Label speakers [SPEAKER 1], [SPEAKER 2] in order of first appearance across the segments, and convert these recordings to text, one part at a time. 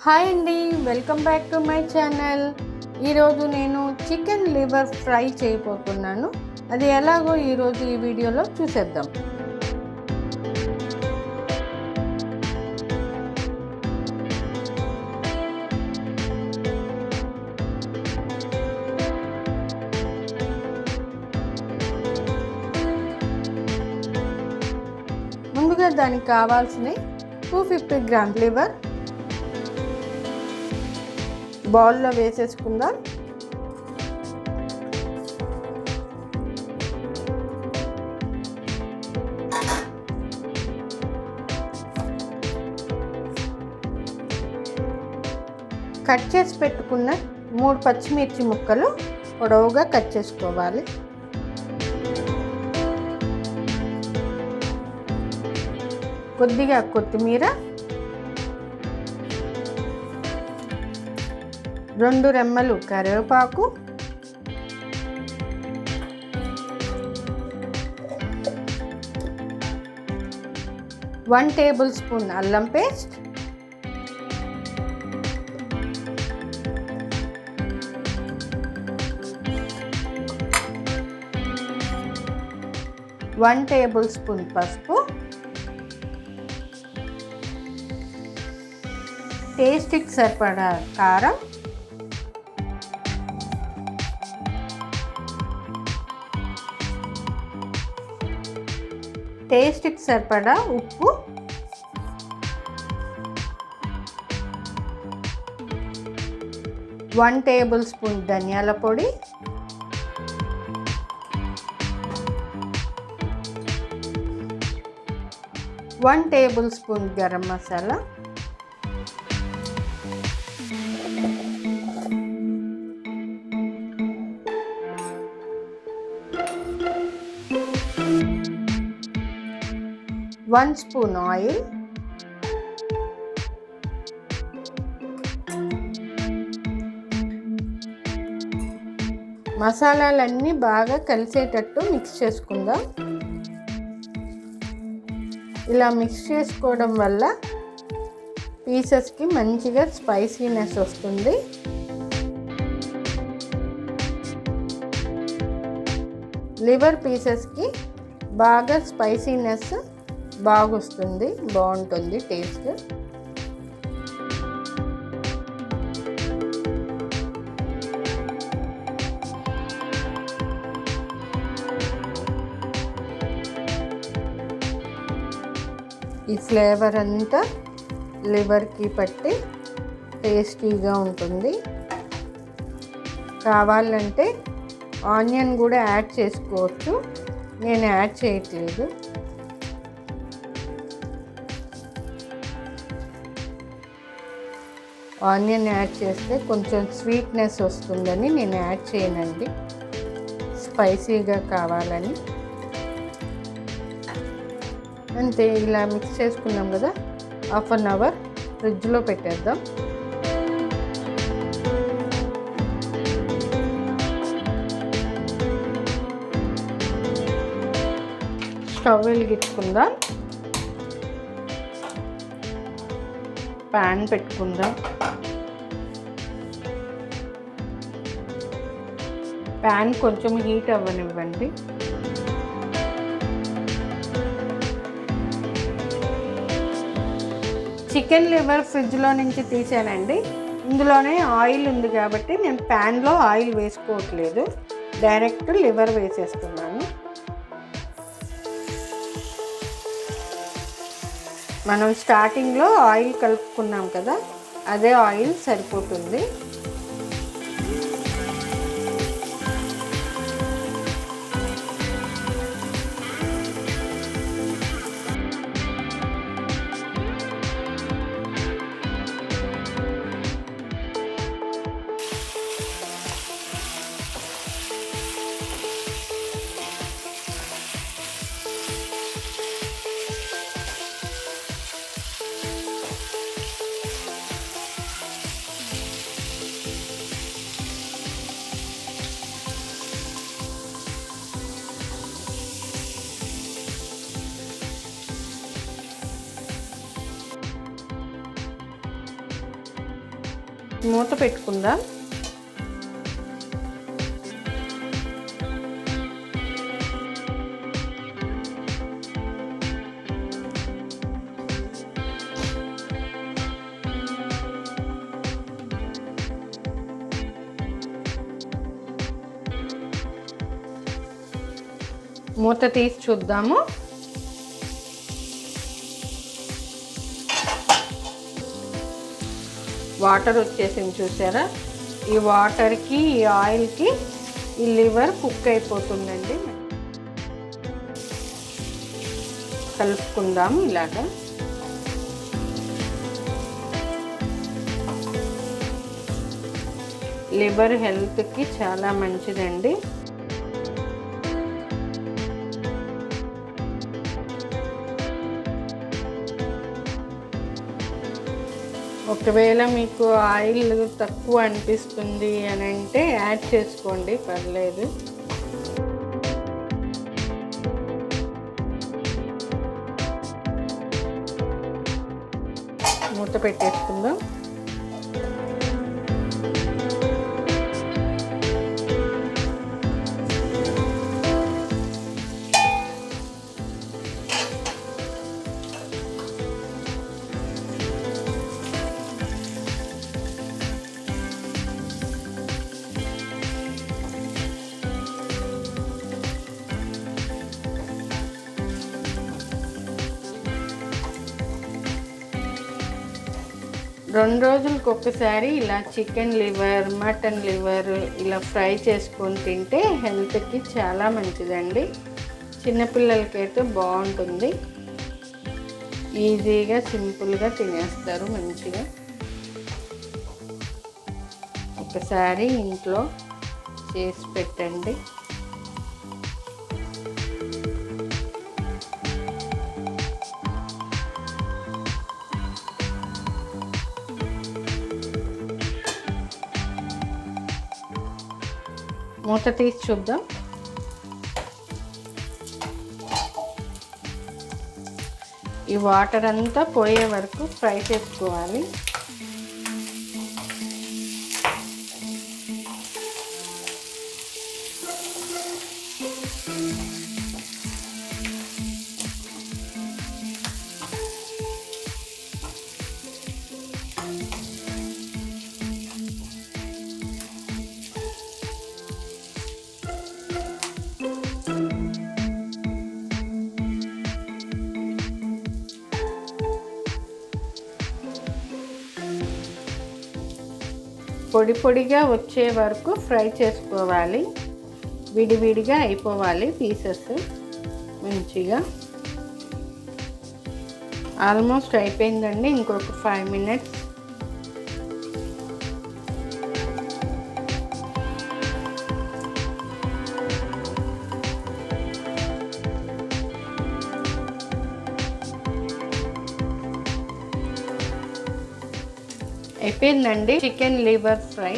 [SPEAKER 1] Hi అండి, welcome back to my channel. ఈరోజు నేను చికెన్ లివర్ ఫ్రై చేయబోతున్నాను. అది ఎలాగో ఈరోజు ఈ వీడియోలో చూసేద్దాం. ముందుగా దానికి కావాల్సినవి 250 గ్రామ్ లివర్ బౌల్లో వేసేసుకుందాం. కట్ చేసి పెట్టుకున్న 3 పచ్చిమిర్చి ముక్కలు పొడవుగా కట్ చేసుకోవాలి. కొద్దిగా కొత్తిమీర, 2 రెమ్మలు కరివేపాకు, వన్ టేబుల్ స్పూన్ అల్లం పేస్ట్, 1 టేబుల్ స్పూన్ పసుపు, టేస్ట్కి సరిపడా కారం, టేస్ట్కి సరిపడా ఉప్పు, వన్ టేబుల్ స్పూన్ ధనియాల పొడి, one table spoon garam masala, one spoon oil, మసాలాలన్నీ బాగా కలిసేటట్టు మిక్స్ చేసుకుందాం. ఇలా మిక్స్ చేసుకోవడం వల్ల పీసెస్కి మంచిగా స్పైసీనెస్ వస్తుంది. లివర్ పీసెస్కి బాగా స్పైసీనెస్ బాగొస్తుంది, బాగుంటుంది టేస్ట్. ఈ ఫ్లేవర్ అంతా లివర్కి పట్టి టేస్టీగా ఉంటుంది. కావాలంటే ఆనియన్ కూడా యాడ్ చేసుకోవచ్చు, నేను యాడ్ చేయట్లేదు. ఆనియన్ యాడ్ చేస్తే కొంచెం స్వీట్నెస్ వస్తుందని నేను యాడ్ చేయనండి, స్పైసీగా కావాలని. అంతే, ఇలా మిక్స్ చేసుకున్నాం కదా, 1/2 అవర్ ఫ్రిడ్జ్లో పెట్టేద్దాం. స్టవ్ వెలిగించుకుందాం, ప్యాన్ పెట్టుకుందాం. ప్యాన్ కొంచెం హీట్ అవ్వనివ్వండి. చికెన్ లివర్ ఫ్రిడ్జ్లో నుంచి తీసానండి. ఇందులోనే ఆయిల్ ఉంది కాబట్టి నేను ప్యాన్లో ఆయిల్ వేసుకోవట్లేదు, డైరెక్ట్ లివర్ వేసేస్తున్నాను. మనం స్టార్టింగ్లో ఆయిల్ కలుపుకున్నాం కదా, అదే ఆయిల్ సరిపోతుంది. మూత పెట్టుకుందాం. మూత తీసి చూద్దాము. వాటర్ వచ్చేసింది చూసారా? ఈ వాటర్కి ఈ ఆయిల్కి ఈ లివర్ కుక్ అయిపోతుందండి. కలుపుకుందాము ఇలాగా. లివర్ హెల్త్కి చాలా మంచిదండి. ఒకవేళ మీకు ఆయిల్ తక్కువ అనిపిస్తుంది అని అంటే యాడ్ చేసుకోండి, పర్లేదు. మూత పెట్టేసుకుందాం. రెండు రోజులకు ఒకసారి ఇలా చికెన్ లివర్, మటన్ లివర్ ఇలా ఫ్రై చేసుకొని తింటే హెల్త్కి చాలా మంచిదండి. చిన్నపిల్లలకైతే బాగుంటుంది. ఈజీగా సింపుల్గా తినేస్తారు మంచిగా. ఒకసారి ఇంట్లో చేసి పెట్టండి. మూత తీసి చూద్దాం. ఈ వాటర్ అంతా పోయే వరకు ఫ్రై చేసుకోవాలి. పొడి పొడిగా వచ్చే వరకు ఫ్రై చేసుకోవాలి. విడివిడిగా అయిపోవాలి పీసెస్ మంచిగా. ఆల్మోస్ట్ అయిపోయిందండి. ఇంకొక 5 minutes. అయిపోయిందండి chicken liver fry.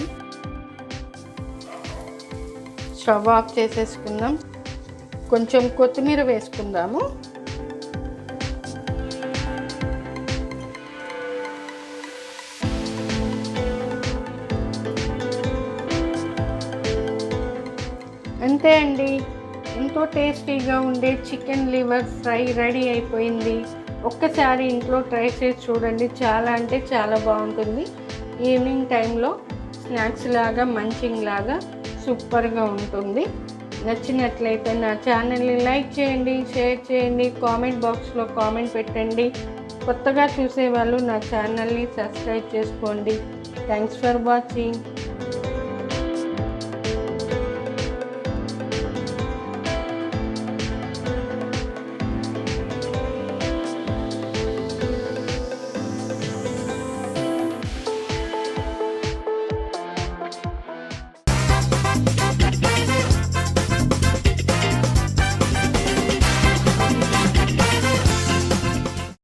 [SPEAKER 1] Stove off చేసేసుకుందాం. కొంచెం కొత్తిమీర వేసుకుందాము. అంతే అండి, ఎంతో టేస్టీగా ఉండే చికెన్ లివర్ ఫ్రై రెడీ అయిపోయింది. ఒక్కసారి ఇంట్లో ట్రై చేసి చూడండి. చాలా అంటే చాలా బాగుంటుంది. ఈవినింగ్ టైంలో స్నాక్స్ లాగా, మంచింగ్ లాగా సూపర్గా ఉంటుంది. నచ్చినట్లయితే నా ఛానల్ని లైక్ చేయండి, షేర్ చేయండి, కామెంట్ బాక్స్లో కామెంట్ పెట్టండి. కొత్తగా చూసేవాళ్ళు నా ఛానల్ని సబ్స్క్రైబ్ చేసుకోండి. Thanks for watching.